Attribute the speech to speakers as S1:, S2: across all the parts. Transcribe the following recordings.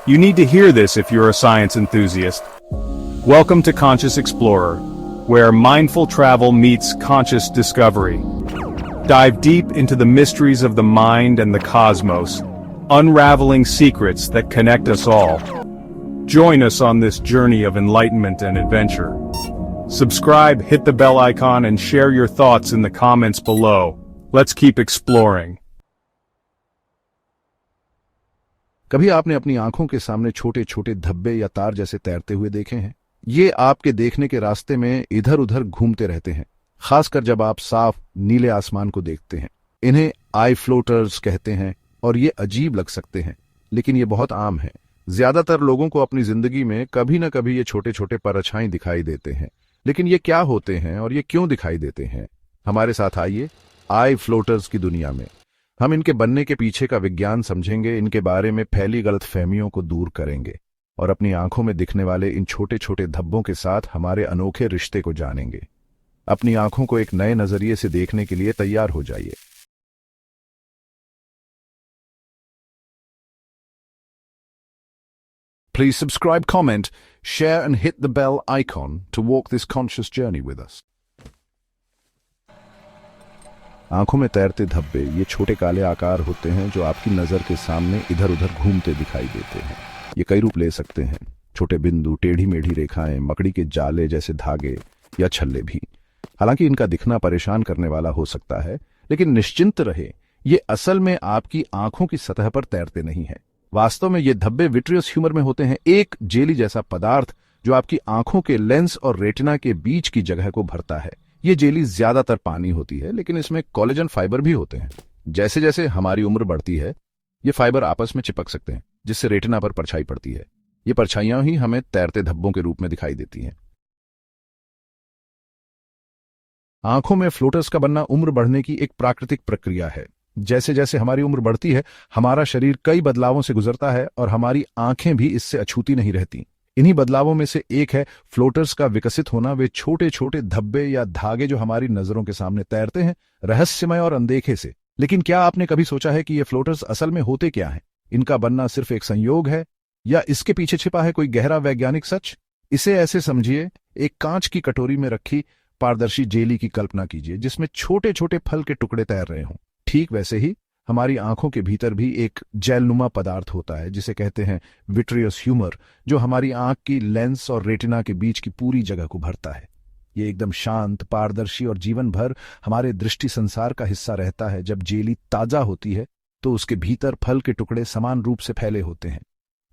S1: You need to hear this if you're a science enthusiast. Welcome to Conscious Explorer, where mindful travel meets conscious discovery. Dive deep into the mysteries of the mind and the cosmos, unraveling secrets that connect us all. Join us on this journey of enlightenment and adventure. Subscribe, hit the bell icon, and share your thoughts in the comments below. Let's keep exploring.
S2: कभी आपने अपनी आंखों के सामने छोटे छोटे धब्बे या तार जैसे तैरते हुए देखे हैं? ये आपके देखने के रास्ते में इधर उधर घूमते रहते हैं, खासकर जब आप साफ नीले आसमान को देखते हैं। इन्हें आई फ्लोटर्स कहते हैं और ये अजीब लग सकते हैं, लेकिन ये बहुत आम है। ज्यादातर लोगों को अपनी जिंदगी में कभी न कभी ये छोटे छोटे परछाई दिखाई देते हैं, लेकिन ये क्या होते हैं और ये क्यों दिखाई देते हैं? हमारे साथ आइए आई फ्लोटर्स की दुनिया में। हम इनके बनने के पीछे का विज्ञान समझेंगे, इनके बारे में फैली गलतफहमियों को दूर करेंगे और अपनी आंखों में दिखने वाले इन छोटे छोटे धब्बों के साथ हमारे अनोखे रिश्ते को जानेंगे। अपनी आंखों को एक नए नजरिए से देखने के लिए तैयार हो जाइए। Please subscribe, comment, share and hit the bell icon to walk this conscious journey with us. आंखों में तैरते धब्बे ये छोटे काले आकार होते हैं जो आपकी नजर के सामने इधर उधर घूमते दिखाई देते हैं। ये कई रूप ले सकते हैं, छोटे बिंदु, टेढ़ी मेढ़ी रेखाएं, मकड़ी के जाले जैसे धागे या छल्ले भी। हालांकि इनका दिखना परेशान करने वाला हो सकता है, लेकिन निश्चिंत रहे, ये असल में आपकी आंखों की सतह पर तैरते नहीं है। वास्तव में ये धब्बे विट्रियस ह्यूमर में होते हैं, एक जेली जैसा पदार्थ जो आपकी आंखों के लेंस और रेटिना के बीच की जगह को भरता है। ये जेली ज्यादातर पानी होती है, लेकिन इसमें कोलेजन फाइबर भी होते हैं। जैसे जैसे हमारी उम्र बढ़ती है, ये फाइबर आपस में चिपक सकते हैं, जिससे रेटिना पर परछाई पड़ती है। ये परछाइयां ही हमें तैरते धब्बों के रूप में दिखाई देती हैं। आंखों में फ्लोटर्स का बनना उम्र बढ़ने की एक प्राकृतिक प्रक्रिया है। जैसे जैसे हमारी उम्र बढ़ती है, हमारा शरीर कई बदलावों से गुजरता है और हमारी आंखें भी इससे अछूती नहीं रहती। इन्हीं बदलावों में से एक है फ्लोटर्स का विकसित होना। वे छोटे छोटे धब्बे या धागे जो हमारी नजरों के सामने तैरते हैं, रहस्यमय और अनदेखे से। लेकिन क्या आपने कभी सोचा है कि ये फ्लोटर्स असल में होते क्या हैं? इनका बनना सिर्फ एक संयोग है या इसके पीछे छिपा है कोई गहरा वैज्ञानिक सच? इसे ऐसे समझिए, एक कांच की कटोरी में रखी पारदर्शी जेली की कल्पना कीजिए, जिसमें छोटे छोटे फल के टुकड़े तैर रहे हों। ठीक वैसे ही हमारी आंखों के भीतर भी एक जेलनुमा पदार्थ होता है, जिसे कहते हैं विट्रियस ह्यूमर, जो हमारी आंख की लेंस और रेटिना के बीच की पूरी जगह को भरता है। ये एकदम शांत, पारदर्शी और जीवन भर हमारे दृष्टि संसार का हिस्सा रहता है। जब जेली ताजा होती है तो उसके भीतर फल के टुकड़े समान रूप से फैले होते हैं।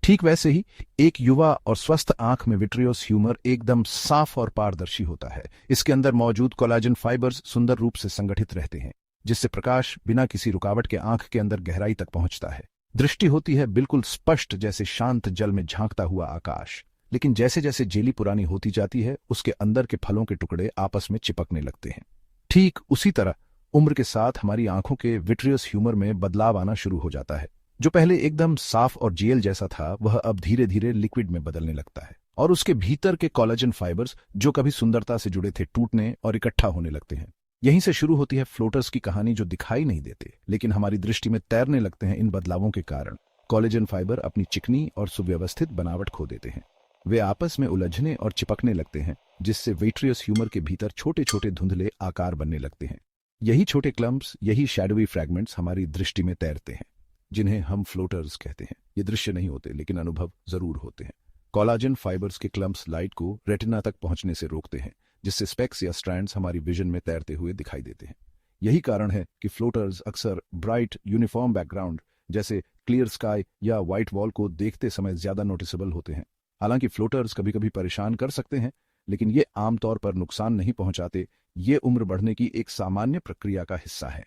S2: ठीक वैसे ही एक युवा और स्वस्थ आंख में विट्रियस ह्यूमर एकदम साफ और पारदर्शी होता है। इसके अंदर मौजूद कोलाजन फाइबर्स सुंदर रूप से संगठित रहते हैं, जिससे प्रकाश बिना किसी रुकावट के आंख के अंदर गहराई तक पहुंचता है। दृष्टि होती है बिल्कुल स्पष्ट, जैसे शांत जल में झांकता हुआ आकाश। लेकिन जैसे जैसे जेली पुरानी होती जाती है, उसके अंदर के फलों के टुकड़े आपस में चिपकने लगते हैं। ठीक उसी तरह उम्र के साथ हमारी आंखों के विट्रियस ह्यूमर में बदलाव आना शुरू हो जाता है। जो पहले एकदम साफ और जेल जैसा था, वह अब धीरे धीरे लिक्विड में बदलने लगता है और उसके भीतर के कोलाजन फाइबर्स जो कभी सुंदरता से जुड़े थे, टूटने और इकट्ठा होने लगते हैं। यहीं से शुरू होती है फ्लोटर्स की कहानी, जो दिखाई नहीं देते लेकिन हमारी दृष्टि में तैरने लगते हैं। इन बदलावों के कारण कोलेजन फाइबर अपनी चिकनी और सुव्यवस्थित बनावट खो देते हैं। वे आपस में उलझने और चिपकने लगते हैं, जिससे विट्रियस ह्यूमर के भीतर छोटे छोटे धुंधले आकार बनने लगते हैं। यही छोटे क्लम्प्स, यही शैडोवी फ्रैगमेंट्स हमारी दृष्टि में तैरते हैं, जिन्हें हम फ्लोटर्स कहते हैं। ये दृश्य नहीं होते, लेकिन अनुभव जरूर होते हैं। कोलाजन फाइबर्स के क्लम्प्स लाइट को रेटिना तक पहुंचने से रोकते हैं, जिससे स्पेक्स या स्ट्रैंड्स हमारी विजन में तैरते हुए दिखाई देते हैं। यही कारण है कि फ्लोटर्स अक्सर ब्राइट यूनिफॉर्म बैकग्राउंड जैसे क्लियर स्काई या व्हाइट वॉल को देखते समय ज्यादा नोटिसेबल होते हैं। हालांकि फ्लोटर्स कभी कभी परेशान कर सकते हैं, लेकिन ये आमतौर पर नुकसान नहीं पहुंचाते। ये उम्र बढ़ने की एक सामान्य प्रक्रिया का हिस्सा है।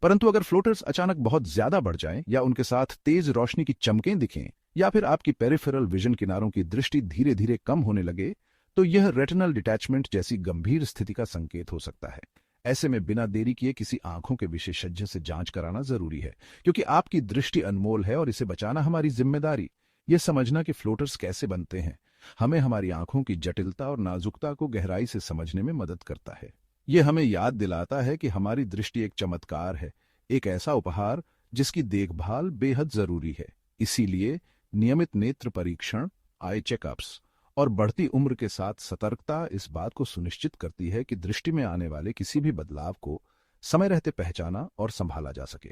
S2: परंतु अगर फ्लोटर्स अचानक बहुत ज्यादा बढ़ जाएं, या उनके साथ तेज रोशनी की चमकें दिखें, या फिर आपकी पेरिफेरल विजन किनारों की दृष्टि धीरे धीरे कम होने लगे, तो यह रेटिनल डिटैचमेंट जैसी गंभीर स्थिति का संकेत हो सकता है। ऐसे में बिना देरी किए किसी आंखों के विशेषज्ञ से जांच कराना जरूरी है, क्योंकि आपकी दृष्टि अनमोल है और इसे बचाना हमारी जिम्मेदारी। यह समझना कि फ्लोटर्स कैसे बनते हैं हमें हमारी आंखों की जटिलता और नाजुकता को गहराई से समझने में मदद करता है। यह हमें याद दिलाता है कि हमारी दृष्टि एक चमत्कार है, एक ऐसा उपहार जिसकी देखभाल बेहद जरूरी है। इसीलिए नियमित नेत्र परीक्षण, आई चेकअप्स और बढ़ती उम्र के साथ सतर्कता इस बात को सुनिश्चित करती है कि दृष्टि में आने वाले किसी भी बदलाव को समय रहते पहचाना और संभाला जा सके,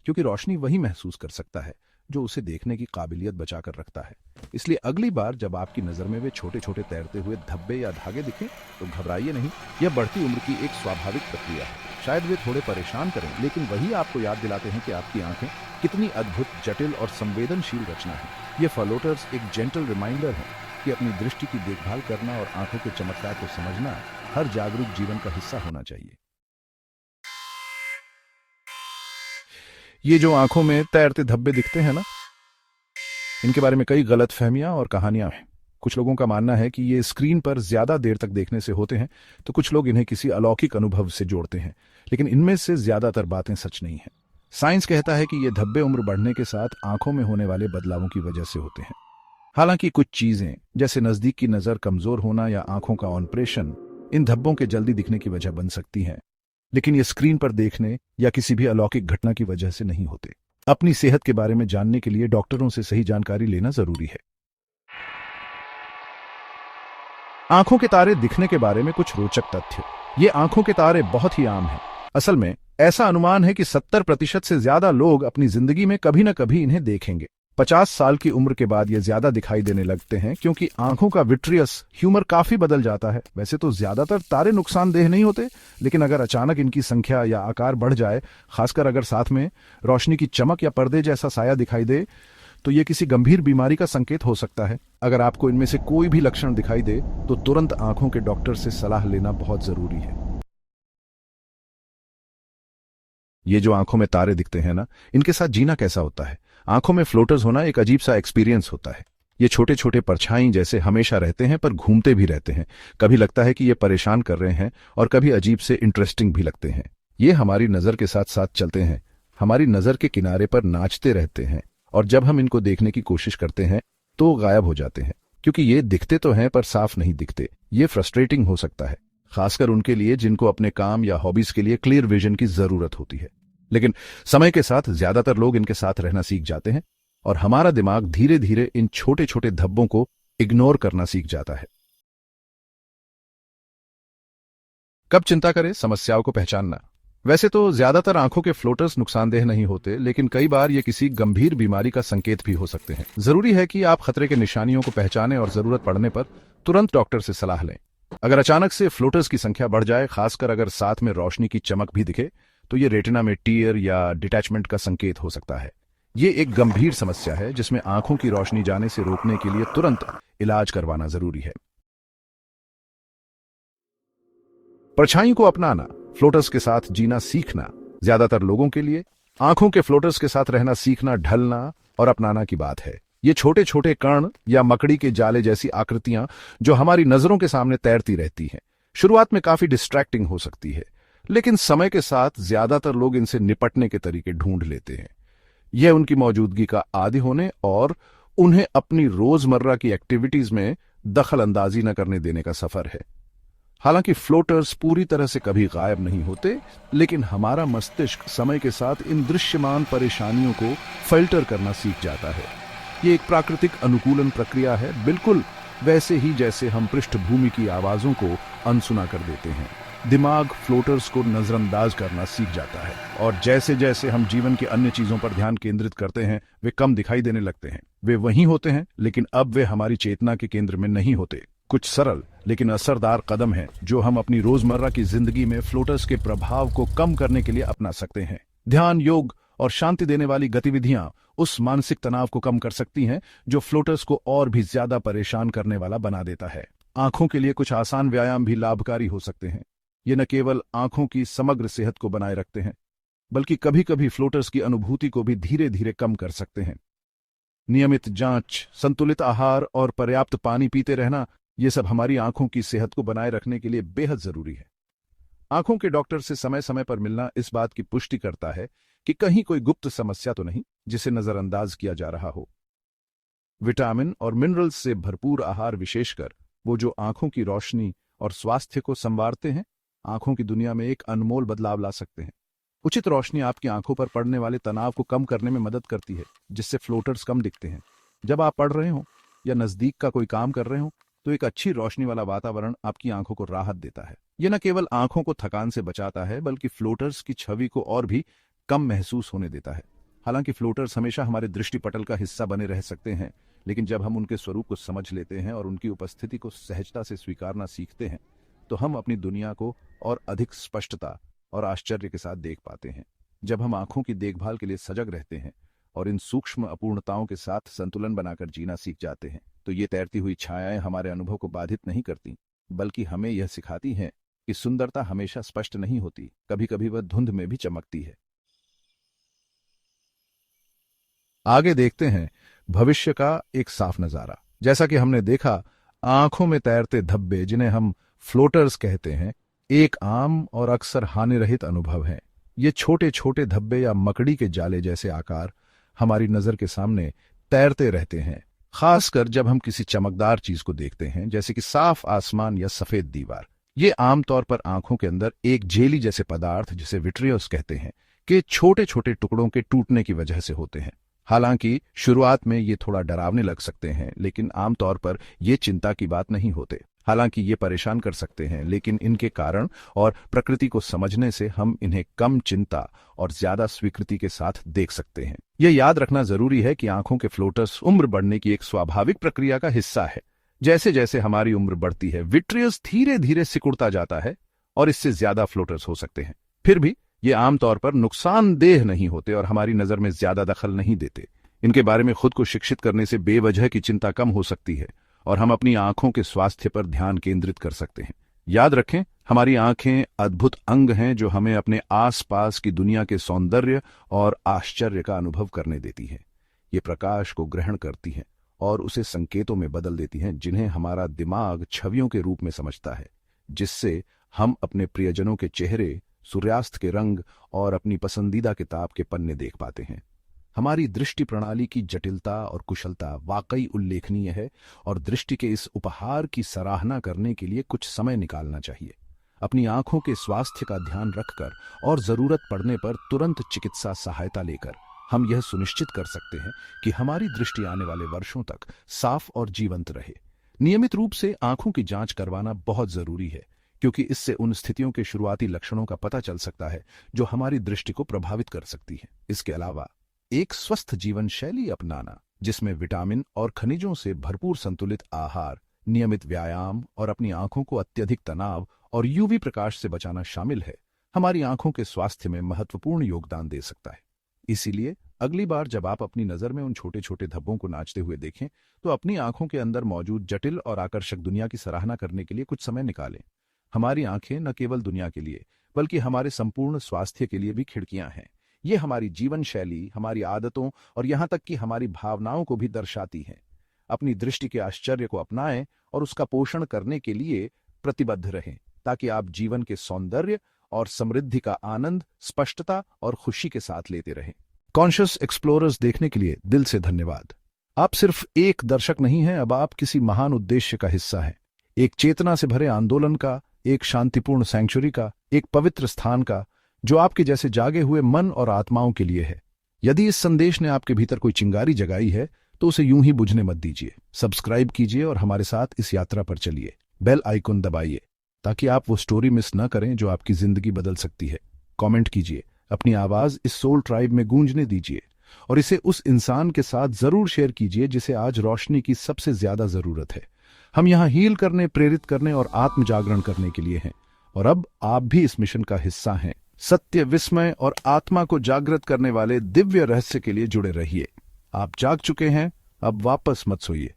S2: क्योंकि रोशनी वही महसूस कर सकता है जो उसे देखने की काबिलियत बचाकर रखता है। इसलिए अगली बार जब आपकी नज़र में वे छोटे छोटे तैरते हुए धब्बे या धागे दिखें तो घबराइए नहीं, यह बढ़ती उम्र की एक स्वाभाविक प्रक्रिया है। शायद वे थोड़े परेशान करें, लेकिन वही आपको याद दिलाते हैं कि आपकी आंखें कितनी अद्भुत, जटिल और संवेदनशील रचना है। ये फ्लोटर्स एक जेंटल रिमाइंडर हैं कि अपनी दृष्टि की देखभाल करना और आंखों के चमत्कार को समझना हर जागरूक जीवन का हिस्सा होना चाहिए। ये जो आंखों में तैरते धब्बे दिखते हैं ना, इनके बारे में कई गलत फहमियां और कहानियां हैं। कुछ लोगों का मानना है कि ये स्क्रीन पर ज्यादा देर तक देखने से होते हैं, तो कुछ लोग इन्हें किसी अलौकिक अनुभव से जोड़ते हैं, लेकिन इनमें से ज्यादातर बातें सच नहीं हैं। साइंस कहता है कि ये धब्बे उम्र बढ़ने के साथ आंखों में होने वाले बदलावों की वजह से होते हैं। हालांकि कुछ चीजें जैसे नजदीक की नजर कमजोर होना या आंखों का ऑपरेशन इन धब्बों के जल्दी दिखने की वजह बन सकती हैं, लेकिन ये स्क्रीन पर देखने या किसी भी अलौकिक घटना की वजह से नहीं होते। अपनी सेहत के बारे में जानने के लिए डॉक्टरों से सही जानकारी लेना जरूरी है। आंखों के तारे दिखने के बारे में कुछ रोचक तथ्य। ये आंखों के तारे बहुत ही आम हैं। असल में ऐसा अनुमान है कि 70% से ज्यादा लोग अपनी जिंदगी में कभी न कभी इन्हें देखेंगे। 50 साल की उम्र के बाद ये ज्यादा दिखाई देने लगते हैं, क्योंकि आंखों का विट्रियस ह्यूमर काफी बदल जाता है। वैसे तो ज्यादातर तारे नुकसानदेह नहीं होते, लेकिन अगर अचानक इनकी संख्या या आकार बढ़ जाए, खासकर अगर साथ में रोशनी की चमक या पर्दे जैसा साया दिखाई दे, तो ये किसी गंभीर बीमारी का संकेत हो सकता है। अगर आपको इनमें से कोई भी लक्षण दिखाई दे तो तुरंत आंखों के डॉक्टर से सलाह लेना बहुत जरूरी है। ये जो आंखों में तारे दिखते हैं ना, इनके साथ जीना कैसा होता है? आंखों में फ्लोटर्स होना एक अजीब सा एक्सपीरियंस होता है। ये छोटे छोटे परछाई जैसे हमेशा रहते हैं, पर घूमते भी रहते हैं। कभी लगता है कि ये परेशान कर रहे हैं और कभी अजीब से इंटरेस्टिंग भी लगते हैं। ये हमारी नजर के साथ साथ चलते हैं, हमारी नजर के किनारे पर नाचते रहते हैं, और जब हम इनको देखने की कोशिश करते हैं तो गायब हो जाते हैं, क्योंकि ये दिखते तो हैं पर साफ नहीं दिखते। ये फ्रस्ट्रेटिंग हो सकता है, खासकर उनके लिए जिनको अपने काम या हॉबीज के लिए क्लियर विजन की जरूरत होती है। लेकिन समय के साथ ज्यादातर लोग इनके साथ रहना सीख जाते हैं और हमारा दिमाग धीरे धीरे इन छोटे छोटे धब्बों को इग्नोर करना सीख जाता है। कब चिंता करें? समस्याओं को पहचानना। वैसे तो ज्यादातर आंखों के फ्लोटर्स नुकसानदेह नहीं होते, लेकिन कई बार ये किसी गंभीर बीमारी का संकेत भी हो सकते हैं। जरूरी है कि आप खतरे के निशानियों को पहचानें और जरूरत पड़ने पर तुरंत डॉक्टर से सलाह लें। अगर अचानक से फ्लोटर्स की संख्या बढ़ जाए, खासकर अगर साथ में रोशनी की चमक भी दिखे, तो ये रेटिना में टीयर या डिटैचमेंट का संकेत हो सकता है। ये एक गंभीर समस्या है जिसमें आंखों की रोशनी जाने से रोकने के लिए तुरंत इलाज करवाना जरूरी है। परछाई को अपनाना, फ्लोटर्स के साथ जीना सीखना ज्यादातर लोगों के लिए आंखों के फ्लोटर्स के साथ रहना सीखना, ढलना और अपनाना की बात है। ये छोटे छोटे कण या मकड़ी के जाले जैसी आकृतियां जो हमारी नजरों के सामने तैरती रहती हैं, शुरुआत में काफी डिस्ट्रैक्टिंग हो सकती है, लेकिन समय के साथ ज्यादातर लोग इनसे निपटने के तरीके ढूंढ लेते हैं। यह उनकी मौजूदगी का आदी होने और उन्हें अपनी रोजमर्रा की एक्टिविटीज में दखल अंदाजी न करने देने का सफर है। हालांकि फ्लोटर्स पूरी तरह से कभी गायब नहीं होते, लेकिन हमारा मस्तिष्क समय के साथ इन दृश्यमान परेशानियों को फिल्टर करना सीख जाता है। ये एक प्राकृतिक अनुकूलन प्रक्रिया है, बिल्कुल वैसे ही जैसे हम पृष्ठभूमि की आवाजों को अनसुना कर देते हैं। दिमाग फ्लोटर्स को नजरअंदाज करना सीख जाता है, और जैसे जैसे हम जीवन की अन्य चीजों पर ध्यान केंद्रित करते हैं, वे कम दिखाई देने लगते हैं। वे वहीं होते हैं, लेकिन अब वे हमारी चेतना के केंद्र में नहीं होते। कुछ सरल लेकिन असरदार कदम हैं जो हम अपनी रोजमर्रा की जिंदगी में फ्लोटर्स के प्रभाव को कम करने के लिए अपना सकते हैं। ध्यान, योग और शांति देने वाली गतिविधियां उस मानसिक तनाव को कम कर सकती हैं जो फ्लोटर्स को और भी ज्यादा परेशान करने वाला बना देता है। आंखों के लिए कुछ आसान व्यायाम भी लाभकारी हो सकते हैं। ये न केवल आंखों की समग्र सेहत को बनाए रखते हैं, बल्कि कभी कभी फ्लोटर्स की अनुभूति को भी धीरे धीरे कम कर सकते हैं। नियमित जांच, संतुलित आहार और पर्याप्त पानी पीते रहना, ये सब हमारी आंखों की सेहत को बनाए रखने के लिए बेहद जरूरी है। आंखों के डॉक्टर से समय समय पर मिलना इस बात की पुष्टि करता है कि कहीं कोई गुप्त समस्या तो नहीं जिसे नजरअंदाज किया जा रहा हो। विटामिन और मिनरल्स से भरपूर आहार, विशेषकर वो जो आंखों की रोशनी और स्वास्थ्य को संवारते हैं, आंखों की दुनिया में एक अनमोल बदलाव ला सकते हैं। उचित रोशनी आपकी आंखों पर पड़ने वाले तनाव को कम करने में मदद करती है, जिससे फ्लोटर्स कम दिखते हैं। जब आप पढ़ रहे हो या नजदीक का कोई काम कर रहे हो तो एक अच्छी रोशनी वाला वातावरण आपकी आंखों को राहत देता है। यह न केवल आंखों को थकान से बचाता है बल्कि फ्लोटर्स की छवि को और भी कम महसूस होने देता है। हालांकि फ्लोटर्स हमेशा हमारे दृष्टिपटल का हिस्सा बने रह सकते हैं, लेकिन जब हम उनके स्वरूप को समझ लेते हैं और उनकी उपस्थिति को सहजता से स्वीकारना सीखते हैं तो हम अपनी दुनिया को और अधिक स्पष्टता और आश्चर्य के साथ देख पाते हैं। जब हम आंखों की देखभाल के लिए सजग रहते हैं और इन सूक्ष्म अपूर्णताओं के साथ संतुलन बनाकर जीना सीख जाते हैं तो ये तैरती हुई छायाएं हमारे अनुभव को बाधित नहीं करती, बल्कि हमें यह सिखाती हैं कि सुंदरता हमेशा स्पष्ट नहीं होती, कभी कभी वह धुंध में भी चमकती है। आगे देखते हैं भविष्य का एक साफ नजारा। जैसा कि हमने देखा, आंखों में तैरते धब्बे, जिन्हें हम फ्लोटर्स कहते हैं, एक आम और अक्सर हानिरहित अनुभव है। ये छोटे छोटे धब्बे या मकड़ी के जाले जैसे आकार हमारी नजर के सामने तैरते रहते हैं, खासकर जब हम किसी चमकदार चीज को देखते हैं, जैसे कि साफ आसमान या सफेद दीवार। ये आमतौर पर आंखों के अंदर एक जेली जैसे पदार्थ, जिसे विट्रियस कहते हैं, के छोटे छोटे टुकड़ों के टूटने की वजह से होते हैं। हालांकि शुरुआत में ये थोड़ा डरावने लग सकते हैं, लेकिन आमतौर पर ये चिंता की बात नहीं होते। हालांकि ये परेशान कर सकते हैं, लेकिन इनके कारण और प्रकृति को समझने से हम इन्हें कम चिंता और ज्यादा स्वीकृति के साथ देख सकते हैं। यह याद रखना जरूरी है कि आंखों के फ्लोटर्स उम्र बढ़ने की एक स्वाभाविक प्रक्रिया का हिस्सा है। जैसे जैसे हमारी उम्र बढ़ती है, विट्रियस धीरे धीरे सिकुड़ता जाता है और इससे ज्यादा फ्लोटर्स हो सकते हैं। फिर भी ये आमतौर पर नुकसानदेह नहीं होते और हमारी नजर में ज्यादा दखल नहीं देते। इनके बारे में खुद को शिक्षित करने से बेवजह की चिंता कम हो सकती है और हम अपनी आंखों के स्वास्थ्य पर ध्यान केंद्रित कर सकते हैं। याद रखें, हमारी आंखें अद्भुत अंग हैं जो हमें अपने आसपास की दुनिया के सौंदर्य और आश्चर्य का अनुभव करने देती हैं। ये प्रकाश को ग्रहण करती हैं और उसे संकेतों में बदल देती हैं, जिन्हें हमारा दिमाग छवियों के रूप में समझता है, जिससे हम अपने प्रियजनों के चेहरे, सूर्यास्त के रंग और अपनी पसंदीदा किताब के पन्ने देख पाते हैं। हमारी दृष्टि प्रणाली की जटिलता और कुशलता वाकई उल्लेखनीय है और दृष्टि के इस उपहार की सराहना करने के लिए कुछ समय निकालना चाहिए। अपनी आंखों के स्वास्थ्य का ध्यान रखकर और जरूरत पड़ने पर तुरंत चिकित्सा सहायता लेकर हम यह सुनिश्चित कर सकते हैं कि हमारी दृष्टि आने वाले वर्षों तक साफ और जीवंत रहे। नियमित रूप से आंखों की जांच करवाना बहुत जरूरी है, क्योंकि इससे उन स्थितियों के शुरुआती लक्षणों का पता चल सकता है जो हमारी दृष्टि को प्रभावित कर सकती है। इसके अलावा एक स्वस्थ जीवन शैली अपनाना, जिसमें विटामिन और खनिजों से भरपूर संतुलित आहार, नियमित व्यायाम और अपनी आंखों को अत्यधिक तनाव और यूवी प्रकाश से बचाना शामिल है, हमारी आंखों के स्वास्थ्य में महत्वपूर्ण योगदान दे सकता है। इसीलिए अगली बार जब आप अपनी नजर में उन छोटे छोटे धब्बों को नाचते हुए देखें, तो अपनी आंखों के अंदर मौजूद जटिल और आकर्षक दुनिया की सराहना करने के लिए कुछ समय निकालें। हमारी आंखें न केवल दुनिया के लिए बल्कि हमारे संपूर्ण स्वास्थ्य के लिए भी खिड़कियां हैं। ये हमारी जीवन शैली, हमारी आदतों और यहां तक कि हमारी भावनाओं को भी दर्शाती हैं। अपनी दृष्टि के आश्चर्य को अपनाएं और उसका पोषण करने के लिए प्रतिबद्ध रहें, ताकि आप जीवन के सौंदर्य और समृद्धि का आनंद स्पष्टता और खुशी के साथ लेते रहें। कॉन्शियस एक्सप्लोरर्स देखने के लिए दिल से धन्यवाद। आप सिर्फ एक दर्शक नहीं हैं, अब आप किसी महान उद्देश्य का हिस्सा हैं। एक चेतना से भरे आंदोलन का, एक शांतिपूर्ण सैंक्चुरी का, एक पवित्र स्थान का, जो आपके जैसे जागे हुए मन और आत्माओं के लिए है। यदि इस संदेश ने आपके भीतर कोई चिंगारी जगाई है तो उसे यूं ही बुझने मत दीजिए। सब्सक्राइब कीजिए और हमारे साथ इस यात्रा पर चलिए। बेल आइकन दबाइए ताकि आप वो स्टोरी मिस न करें जो आपकी जिंदगी बदल सकती है। कमेंट कीजिए, अपनी आवाज इस सोल ट्राइब में गूंजने दीजिए और इसे उस इंसान के साथ जरूर शेयर कीजिए जिसे आज रोशनी की सबसे ज्यादा जरूरत है। हम यहाँ हील करने, प्रेरित करने और आत्म जागरण करने के लिए हैं और अब आप भी इस मिशन का हिस्सा हैं। सत्य, विस्मय और आत्मा को जागृत करने वाले दिव्य रहस्य के लिए जुड़े रहिए। आप जाग चुके हैं, अब वापस मत सोइए।